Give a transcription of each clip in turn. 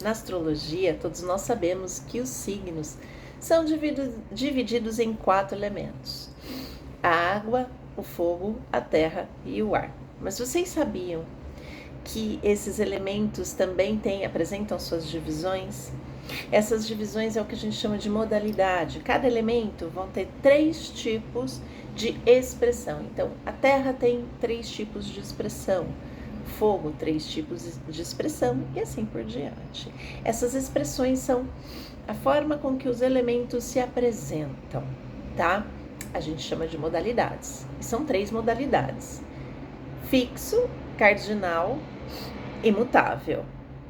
Na astrologia, todos nós sabemos que os signos são divididos em 4 elementos: a água, o fogo, a terra e o ar. Mas vocês sabiam que esses elementos também apresentam suas divisões? Essas divisões é o que a gente chama de modalidade. Cada elemento vão ter 3 tipos de expressão. Então, a terra tem 3 tipos de expressão, fogo, 3 tipos de expressão e assim por diante. Essas expressões são a forma com que os elementos se apresentam, tá? A gente chama de modalidades. E são 3 modalidades: fixo, cardinal e mutável,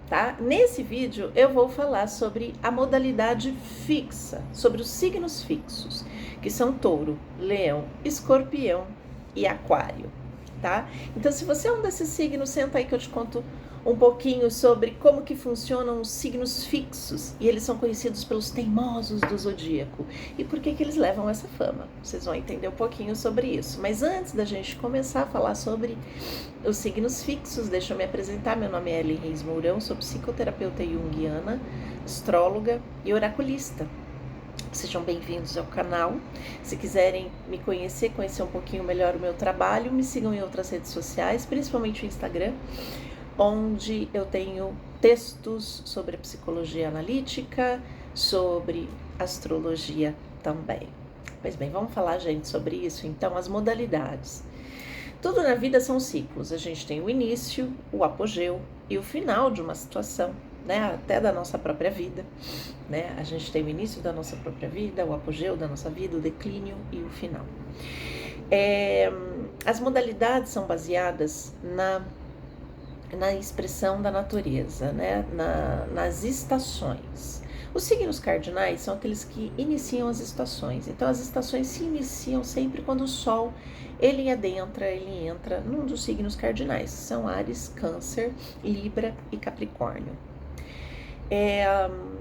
tá? Nesse vídeo eu vou falar sobre a modalidade fixa, sobre os signos fixos, que são touro, leão, escorpião e aquário, tá? Então, se você é um desses signos, senta aí que eu te conto um pouquinho sobre como que funcionam os signos fixos, e eles são conhecidos pelos teimosos do zodíaco, e por que eles levam essa fama. Vocês vão entender um pouquinho sobre isso. Mas antes da gente começar a falar sobre os signos fixos, deixa eu me apresentar. Meu nome é Ellen Reis Mourão, sou psicoterapeuta junguiana, astróloga e oraculista. Sejam bem-vindos ao canal. Se quiserem me conhecer um pouquinho melhor o meu trabalho, me sigam em outras redes sociais, principalmente o Instagram, onde eu tenho textos sobre a psicologia analítica, sobre astrologia também. Pois bem, vamos falar, gente, sobre isso. Então, as modalidades. Tudo na vida são ciclos. A gente tem o início, o apogeu e o final de uma situação, né? Até da nossa própria vida, né? A gente tem o início da nossa própria vida, o apogeu da nossa vida, o declínio e o final. As modalidades são baseadas na expressão da natureza, né? Nas estações. Os signos cardinais são aqueles que iniciam as estações. Então, as estações se iniciam sempre quando o Sol ele entra num dos signos cardinais. São Áries, Câncer, Libra e Capricórnio.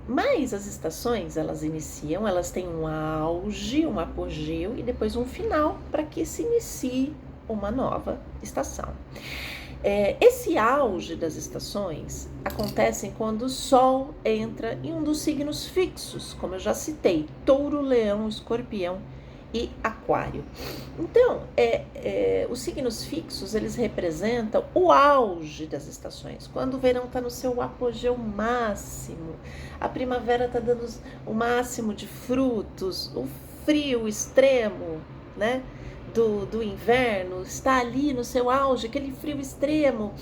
Mas as estações, elas iniciam, elas têm um auge, um apogeu e depois um final para que se inicie uma nova estação. Esse auge das estações acontece quando o Sol entra em um dos signos fixos, como eu já citei: touro, leão, escorpião e aquário. Então, os signos fixos, eles representam o auge das estações. Quando o verão está no seu apogeu máximo, a primavera está dando o máximo de frutos, o frio extremo, né? Do inverno está ali no seu auge, aquele frio extremo,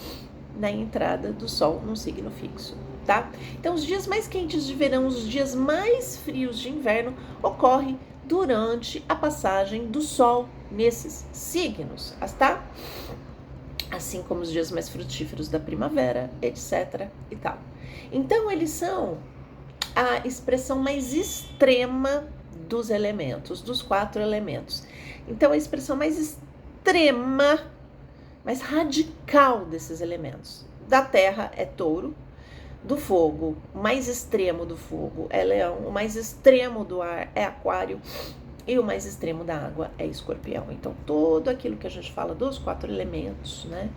na entrada do Sol num signo fixo, tá? Então, os dias mais quentes de verão, os dias mais frios de inverno ocorrem durante a passagem do Sol nesses signos, tá? Assim como os dias mais frutíferos da primavera, etc. e tal. Então, eles são a expressão mais extrema dos elementos, dos 4 elementos. Então, a expressão mais extrema, mais radical desses elementos. Da terra é touro, do fogo, o mais extremo do fogo é leão, o mais extremo do ar é aquário e o mais extremo da água é escorpião. Então, tudo aquilo que a gente fala dos 4 elementos, né?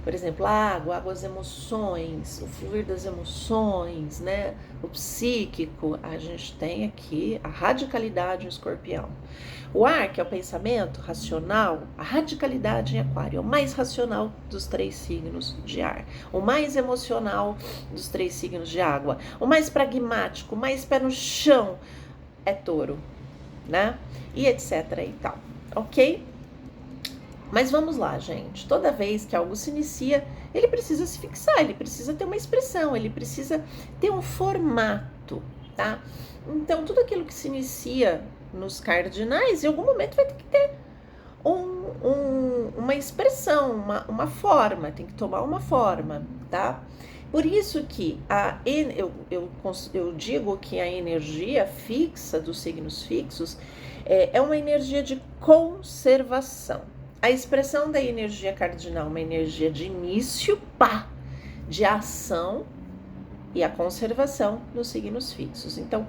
Por exemplo, a água, as emoções, o fluir das emoções, né? O psíquico, a gente tem aqui a radicalidade em escorpião. O ar, que é o pensamento racional, a radicalidade em aquário, é o mais racional dos 3 signos de ar. O mais emocional dos 3 signos de água. O mais pragmático, o mais pé no chão é touro, né? E etc e tal, ok? Mas vamos lá, gente. Toda vez que algo se inicia, ele precisa se fixar, ele precisa ter uma expressão, ele precisa ter um formato, tá? Então, tudo aquilo que se inicia nos cardinais, em algum momento vai ter que ter uma expressão, uma forma, tem que tomar uma forma, tá? Por isso que eu digo que a energia fixa dos signos fixos é uma energia de conservação. A expressão da energia cardinal é uma energia de início, de ação, e a conservação nos signos fixos. Então,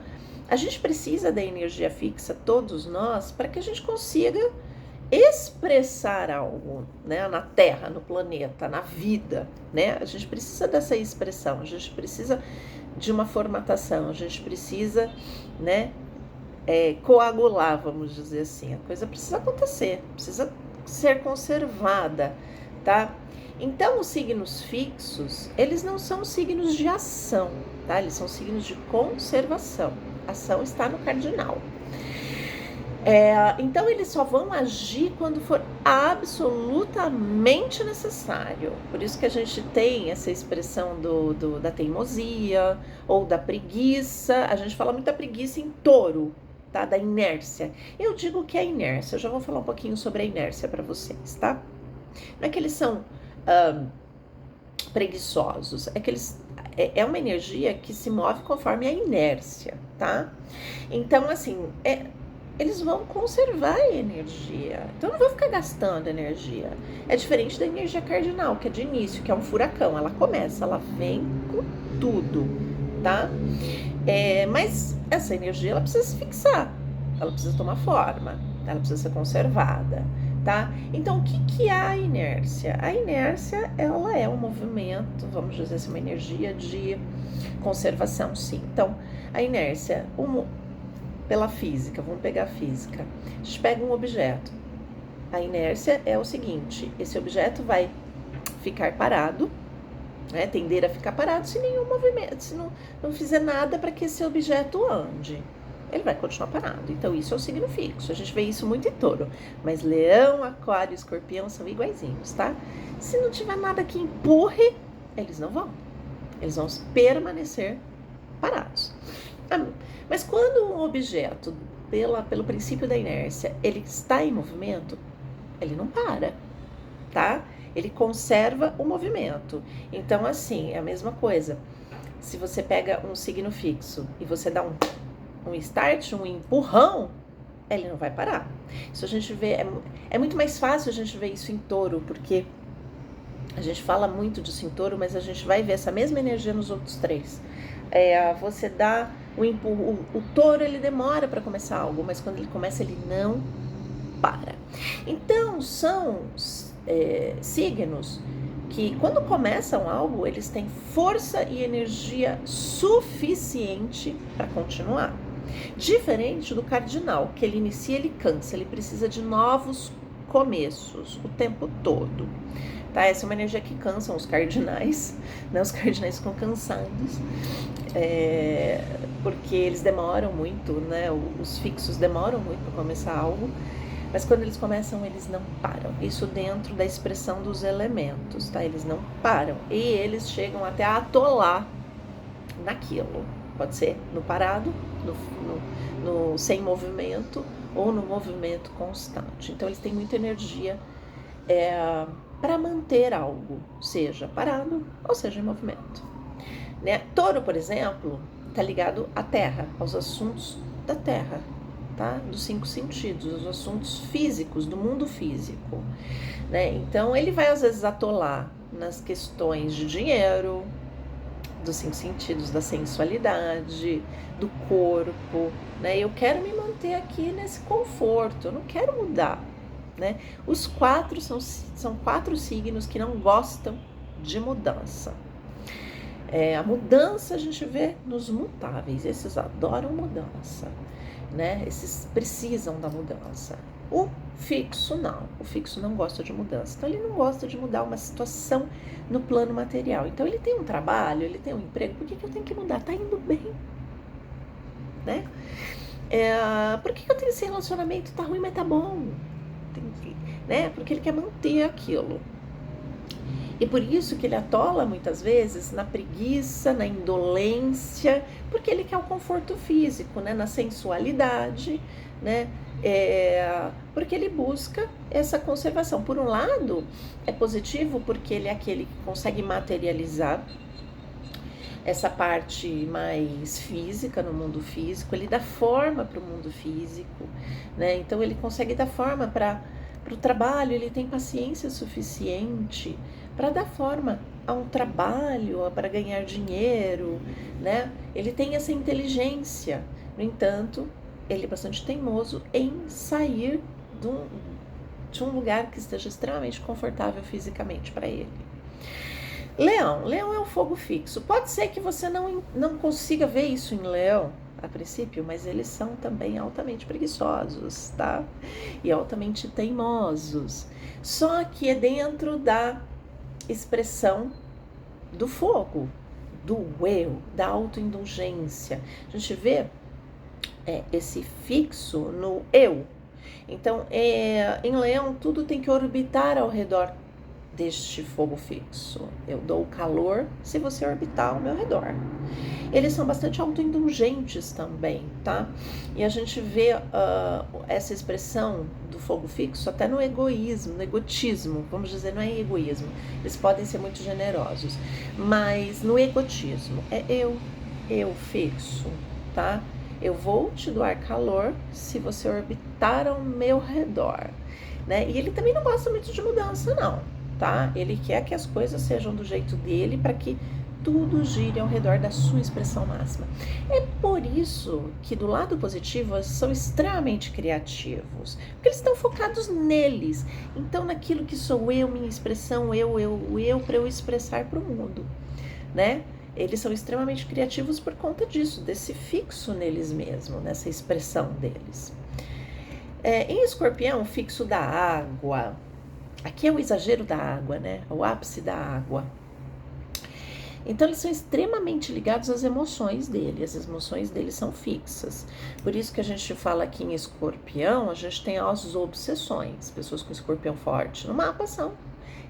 a gente precisa da energia fixa, todos nós, para que a gente consiga expressar algo, né, na Terra, no planeta, na vida, né, a gente precisa dessa expressão, a gente precisa de uma formatação, a gente precisa, né, coagular, vamos dizer assim, a coisa precisa acontecer, precisa ser conservada, tá? Então, os signos fixos, eles não são signos de ação, tá? Eles são signos de conservação. A ação está no cardinal. Então, eles só vão agir quando for absolutamente necessário. Por isso que a gente tem essa expressão da teimosia ou da preguiça. A gente fala muito da preguiça em touro, tá? Da inércia. Eu digo que é a inércia. Eu já vou falar um pouquinho sobre a inércia para vocês, tá? Não é que eles são preguiçosos, é que eles é uma energia que se move conforme a inércia, tá? Então, assim, eles vão conservar a energia. Então, não vão ficar gastando energia. É diferente da energia cardinal, que é de início, que é um furacão. Ela começa, ela vem com tudo, tá? Mas essa energia, ela precisa se fixar. Ela precisa tomar forma. Ela precisa ser conservada, tá? Então, o que é a inércia? A inércia, ela é um movimento, vamos dizer assim, uma energia de conservação, sim. Então, a inércia, pela física, vamos pegar a física. A gente pega um objeto. A inércia é o seguinte: esse objeto vai ficar parado, né, tender a ficar parado se nenhum movimento, se não fizer nada para que esse objeto ande. Ele vai continuar parado. Então, isso é o signo fixo. A gente vê isso muito em touro. Mas leão, aquário e escorpião são iguaizinhos, tá? Se não tiver nada que empurre, eles não vão. Eles vão permanecer parados. Mas quando um objeto, pelo princípio da inércia, ele está em movimento, ele não para, tá? Ele conserva o movimento. Então, assim, é a mesma coisa. Se você pega um signo fixo e você dá um start, um empurrão, ele não vai parar. Isso a gente vê, é muito mais fácil a gente ver isso em touro, porque a gente fala muito disso em touro, mas a gente vai ver essa mesma energia nos outros três. Você dá o empurro, o touro ele demora para começar algo, mas quando ele começa ele não para. Então são signos que quando começam algo, eles têm força e energia suficiente para continuar. Diferente do cardinal, que ele inicia, ele cansa, ele precisa de novos começos o tempo todo. Tá? Essa é uma energia que cansa os cardinais, né? Os cardinais ficam cansados, porque eles demoram muito, né? Os fixos demoram muito para começar algo, mas quando eles começam, eles não param. Isso dentro da expressão dos elementos, tá? Eles não param e eles chegam até a atolar naquilo. Pode ser no parado, no sem movimento ou no movimento constante. Então, eles têm muita energia para manter algo, seja parado ou seja em movimento. Né? Touro, por exemplo, está ligado à terra, aos assuntos da terra, tá? Dos 5 sentidos, os assuntos físicos, do mundo físico. Né? Então, ele vai às vezes atolar nas questões de dinheiro, dos 5 sentidos, da sensualidade, do corpo, né? Eu quero me manter aqui nesse conforto, eu não quero mudar, né? Os 4 são 4 signos que não gostam de mudança. A mudança a gente vê nos mutáveis, esses adoram mudança, né? Esses precisam da mudança. O fixo não gosta de mudança. Então, ele não gosta de mudar uma situação no plano material. Então, ele tem um trabalho, ele tem um emprego, por que eu tenho que mudar? Tá indo bem, né? Por que eu tenho esse relacionamento? Tá ruim, mas tá bom. Né? Porque ele quer manter aquilo. E por isso que ele atola muitas vezes na preguiça, na indolência, porque ele quer o conforto físico, né? Na sensualidade, né? Porque ele busca essa conservação. Por um lado, é positivo porque ele é aquele que consegue materializar essa parte mais física no mundo físico, ele dá forma para o mundo físico, né? Então ele consegue dar forma para o trabalho, ele tem paciência suficiente para dar forma a um trabalho, para ganhar dinheiro, né? Ele tem essa inteligência. No entanto, ele é bastante teimoso em sair de um lugar que esteja extremamente confortável fisicamente para ele. Leão é um fogo fixo. Pode ser que você não consiga ver isso em Leão a princípio, mas eles são também altamente preguiçosos, tá? E altamente teimosos. Só que é dentro da expressão do fogo, do eu, da autoindulgência. A gente vê esse fixo no eu. Então, em Leão, tudo tem que orbitar ao redor deste fogo fixo. Eu dou calor se você orbitar ao meu redor. Eles são bastante autoindulgentes também, tá? E a gente vê essa expressão do fogo fixo até no egoísmo, no egotismo, vamos dizer, não é egoísmo. Eles podem ser muito generosos, mas no egotismo é eu fixo, tá? Eu vou te doar calor se você orbitar ao meu redor, né? E ele também não gosta muito de mudança, não, tá? Ele quer que as coisas sejam do jeito dele para que tudo gire ao redor da sua expressão máxima. É por isso que do lado positivo eles são extremamente criativos, porque eles estão focados neles, então naquilo que sou eu, minha expressão, eu para eu expressar para o mundo, né? Eles são extremamente criativos por conta disso, desse fixo neles mesmos, nessa expressão deles. Em Escorpião, o fixo da água, aqui é o exagero da água, né? O ápice da água. Então, eles são extremamente ligados às emoções dele, as emoções deles são fixas. Por isso que a gente fala aqui em Escorpião, a gente tem as obsessões. Pessoas com Escorpião forte no mapa são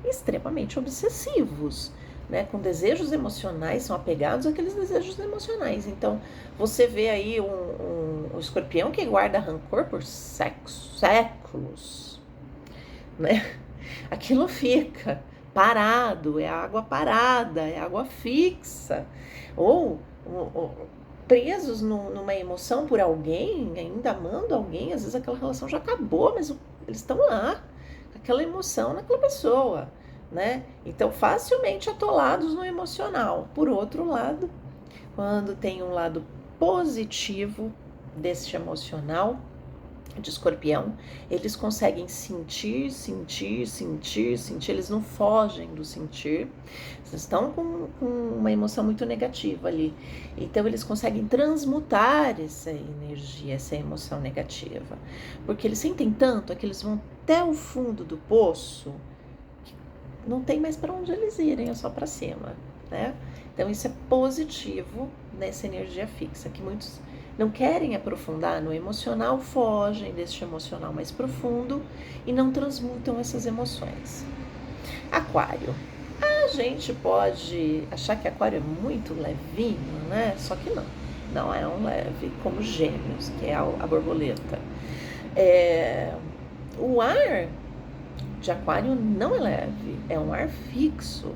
extremamente obsessivos, né? Com desejos emocionais, são apegados àqueles desejos emocionais. Então, você vê aí um Escorpião que guarda rancor por séculos, né? Aquilo fica parado, é água parada, é água fixa, ou presos numa emoção por alguém, ainda amando alguém, às vezes aquela relação já acabou, mas eles estão lá, aquela emoção naquela pessoa, né? Então, facilmente atolados no emocional. Por outro lado, quando tem um lado positivo desse emocional, de Escorpião, eles conseguem sentir, eles não fogem do sentir, eles estão com uma emoção muito negativa ali, então eles conseguem transmutar essa energia, essa emoção negativa, porque eles sentem tanto, que eles vão até o fundo do poço, que não tem mais para onde eles irem, é só para cima, né? Então isso é positivo nessa energia fixa, que muitos não querem aprofundar no emocional, fogem deste emocional mais profundo e não transmutam essas emoções. Aquário. A gente pode achar que Aquário é muito levinho, né? Só que não. Não é um leve como Gêmeos, que é a borboleta. O ar de Aquário não é leve, é um ar fixo,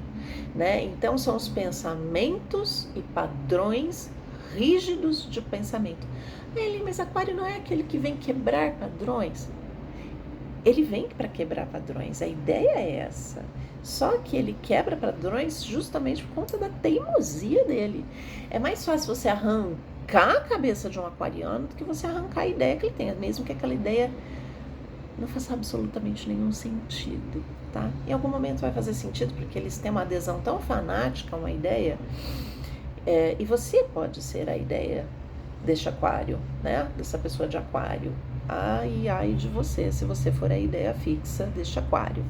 né? Então são os pensamentos e padrões rígidos de pensamento. Mas Aquário não é aquele que vem quebrar padrões? Ele vem para quebrar padrões, a ideia é essa. Só que ele quebra padrões justamente por conta da teimosia dele. É mais fácil você arrancar a cabeça de um aquariano do que você arrancar a ideia que ele tem, mesmo que aquela ideia não faça absolutamente nenhum sentido, tá? Em algum momento vai fazer sentido, porque eles têm uma adesão tão fanática a uma ideia. E você pode ser a ideia deste Aquário, né? Dessa pessoa de Aquário. Ai de você, se você for a ideia fixa deste Aquário.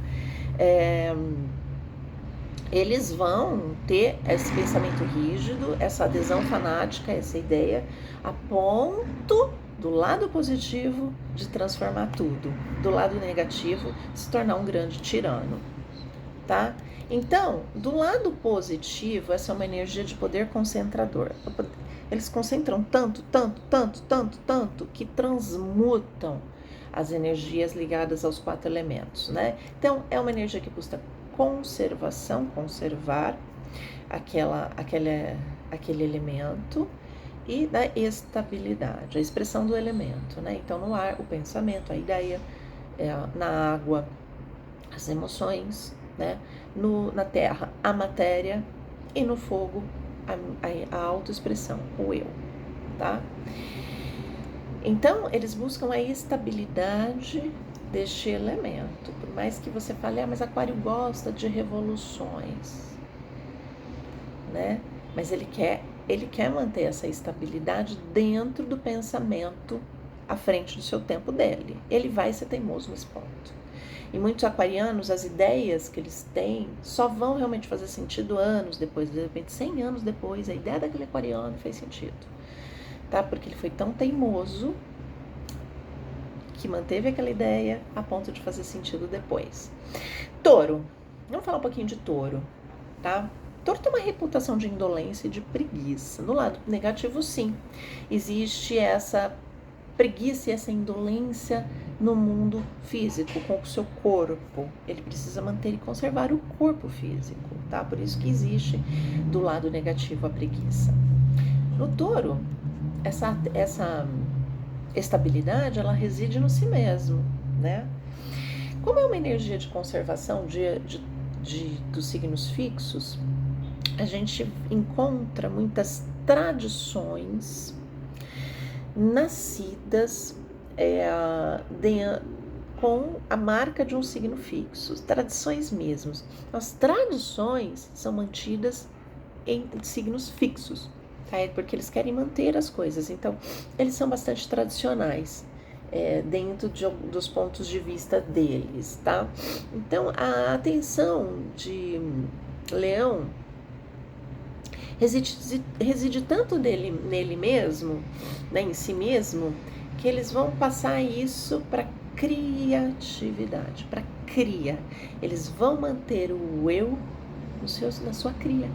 Eles vão ter esse pensamento rígido, essa adesão fanática, essa ideia, a ponto do lado positivo de transformar tudo, do lado negativo se tornar um grande tirano, tá? Então, do lado positivo, essa é uma energia de poder concentrador. Eles concentram tanto, que transmutam as energias ligadas aos 4 elementos, né? Então, é uma energia que busca conservação, conservar aquele elemento e da estabilidade, a expressão do elemento, né? Então, no ar, o pensamento, a ideia, na água, as emoções, né? Na terra, a matéria, e no fogo, a autoexpressão, o eu, tá? Então, eles buscam a estabilidade deste elemento. Por mais que você fale, mas Aquário gosta de revoluções, né? Mas ele quer manter essa estabilidade dentro do pensamento à frente do seu tempo dele. Ele vai ser teimoso nesse ponto. E muitos aquarianos, as ideias que eles têm só vão realmente fazer sentido anos depois, de repente 100 anos depois, a ideia daquele aquariano fez sentido, tá? Porque ele foi tão teimoso que manteve aquela ideia a ponto de fazer sentido depois. Touro, vamos falar um pouquinho de touro, tá? Touro tem uma reputação de indolência e de preguiça. No lado negativo, sim, existe essa preguiça e essa indolência no mundo físico, com o seu corpo. Ele precisa manter e conservar o corpo físico, tá? Por isso que existe do lado negativo a preguiça. No touro, essa estabilidade, ela reside no si mesmo, né? Como é uma energia de conservação dos signos fixos, a gente encontra muitas tradições nascidas com a marca de um signo fixo, tradições mesmos. As tradições são mantidas em signos fixos, tá? Porque eles querem manter as coisas, então eles são bastante tradicionais dentro dos pontos de vista deles, tá? Então a atenção de Leão reside tanto nele mesmo, né, em si mesmo, que eles vão passar isso para criatividade, para cria. Eles vão manter o eu na sua cria.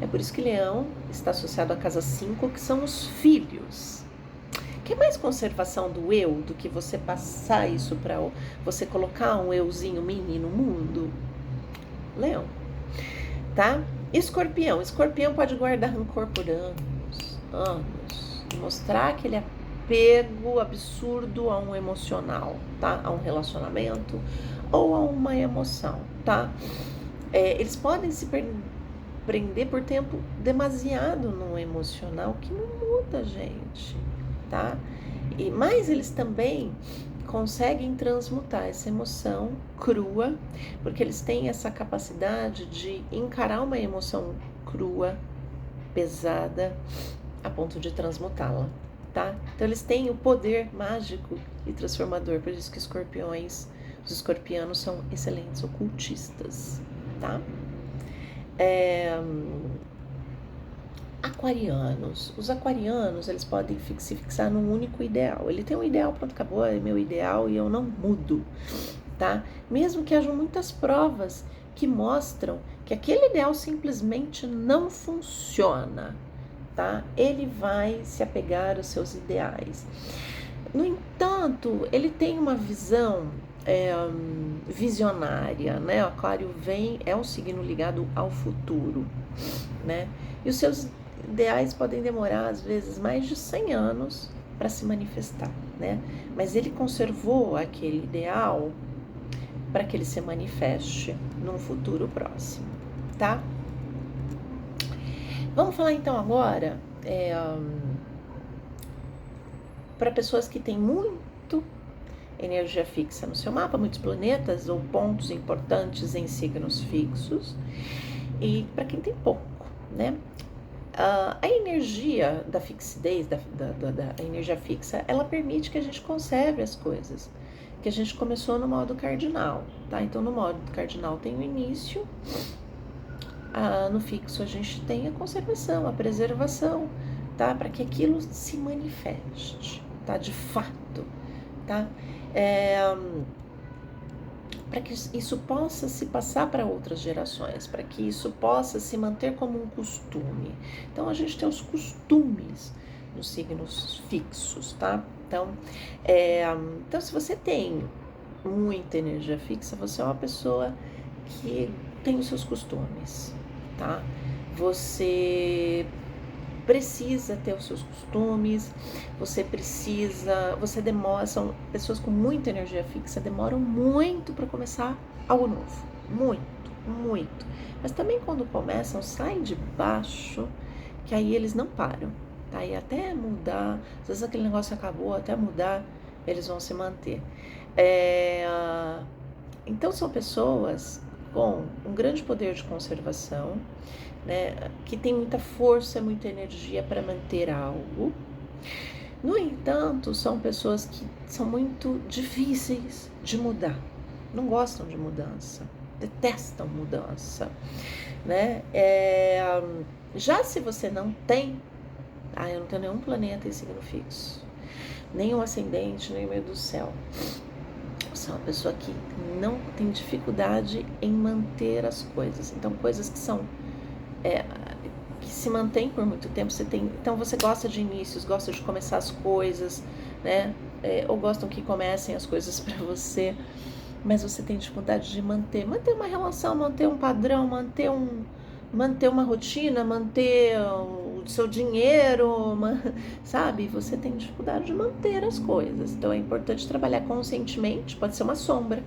É por isso que Leão está associado à casa 5, que são os filhos. Que é mais conservação do eu do que você passar isso para você colocar um euzinho mini no mundo? Leão, tá? Escorpião pode guardar rancor por anos, mostrar aquele apego absurdo a um emocional, tá? A um relacionamento ou a uma emoção, tá? Eles podem se prender por tempo demasiado no emocional, que não muda, gente, tá? Mas eles também conseguem transmutar essa emoção crua, porque eles têm essa capacidade de encarar uma emoção crua, pesada, a ponto de transmutá-la, tá? Então eles têm o poder mágico e transformador, por isso que os escorpianos são excelentes ocultistas, tá? Aquarianos. Os aquarianos, eles podem se fixar num único ideal. Ele tem um ideal, pronto, acabou, é meu ideal e eu não mudo, tá? Mesmo que hajam muitas provas que mostram que aquele ideal simplesmente não funciona, tá? Ele vai se apegar aos seus ideais. No entanto, ele tem uma visão visionária, né? O aquário é um signo ligado ao futuro, né? E os seus ideais podem demorar, às vezes, mais de 100 anos para se manifestar, né? Mas ele conservou aquele ideal para que ele se manifeste num futuro próximo, tá? Vamos falar então agora para pessoas que têm muito energia fixa no seu mapa, muitos planetas ou pontos importantes em signos fixos, e para quem tem pouco, né? A energia da fixidez, da energia fixa, ela permite que a gente conserve as coisas, que a gente começou no modo cardinal, tá? Então, no modo cardinal tem o início, no fixo a gente tem a conservação, a preservação, tá? Para que aquilo se manifeste, tá? De fato, tá? Para que isso possa se passar para outras gerações, para que isso possa se manter como um costume. Então, a gente tem os costumes nos signos fixos, tá? Então, se você tem muita energia fixa, você é uma pessoa que tem os seus costumes, tá? Você precisa ter os seus costumes, são pessoas com muita energia fixa, demoram muito para começar algo novo, muito. Mas também quando começam, saem de baixo, que aí eles não param, tá? E até mudar, às vezes aquele negócio acabou, até mudar, eles vão se manter. É, então são pessoas com um grande poder de conservação, né, que tem muita força, muita energia para manter algo. No entanto, são pessoas que são muito difíceis de mudar, não gostam de mudança, detestam mudança, né? Já se você não tem, eu não tenho nenhum planeta em signo fixo, nem o ascendente, nem o meio do céu. Você é uma pessoa que não tem dificuldade em manter as coisas. Então, coisas que são que se mantém por muito tempo, então você gosta de inícios, gosta de começar as coisas, né? Ou gostam que comecem as coisas para você, mas você tem dificuldade de manter uma relação, manter um padrão, manter uma rotina, manter o seu dinheiro, sabe? Você tem dificuldade de manter as coisas. Então é importante trabalhar conscientemente, pode ser uma sombra,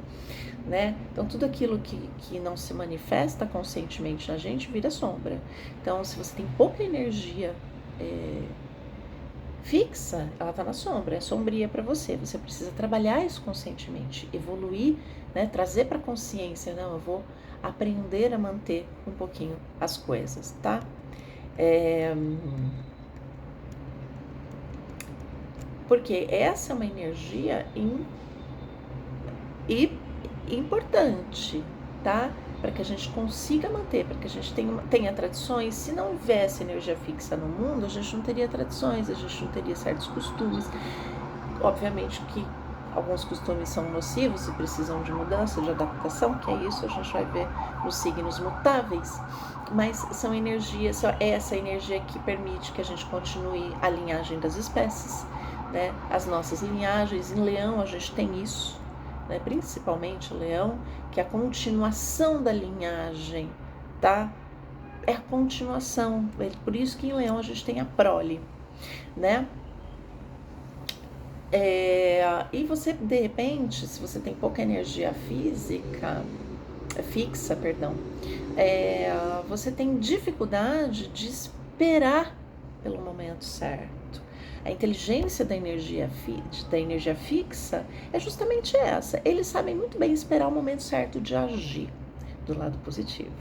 né? Então tudo aquilo que não se manifesta conscientemente na gente vira sombra. Então se você tem pouca energia fixa, ela tá na sombra, é sombria para você. Você precisa trabalhar isso conscientemente, evoluir, né? Trazer para consciência, não, eu vou aprender a manter um pouquinho as coisas, tá? Porque essa é uma energia importante, tá? Para que a gente consiga manter, para que a gente tenha tradições. Se não houvesse energia fixa no mundo, a gente não teria tradições, a gente não teria certos costumes. Obviamente que alguns costumes são nocivos e precisam de mudança, de adaptação, que é isso, a gente vai ver nos signos mutáveis, mas são energias, é essa energia que permite que a gente continue a linhagem das espécies, né? As nossas linhagens, em Leão a gente tem isso, né? Principalmente Leão, que é a continuação da linhagem, tá? É a continuação, por isso que em Leão a gente tem a prole, né? E você, de repente, se você tem pouca energia fixa, você tem dificuldade de esperar pelo momento certo. A inteligência da energia fixa é justamente essa. Eles sabem muito bem esperar o momento certo de agir, do lado positivo,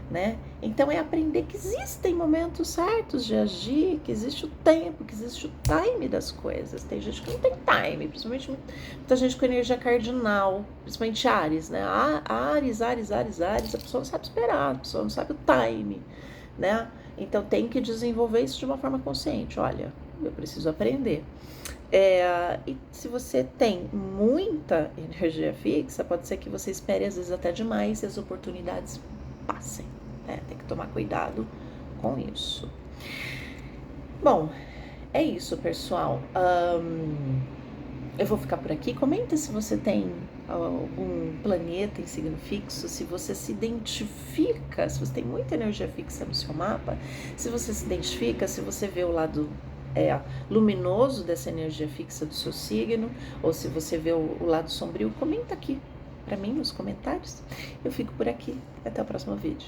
né? Então é aprender que existem momentos certos de agir, que existe o tempo, que existe o time das coisas. Tem gente que não tem time, principalmente muita gente com energia cardinal, principalmente Áries, né? Áries, a pessoa não sabe esperar, a pessoa não sabe o time, né? Então tem que desenvolver isso de uma forma consciente. Olha, eu preciso aprender. E se você tem muita energia fixa, pode ser que você espere às vezes até demais e as oportunidades passem, né? Tem que tomar cuidado com isso. Bom, é isso, pessoal. Eu vou ficar por aqui. Comenta se você tem algum planeta em signo fixo, se você se identifica, se você tem muita energia fixa no seu mapa, se você se identifica, se você vê o lado luminoso dessa energia fixa do seu signo, ou se você vê o lado sombrio, comenta aqui para mim nos comentários. Eu fico por aqui. Até o próximo vídeo.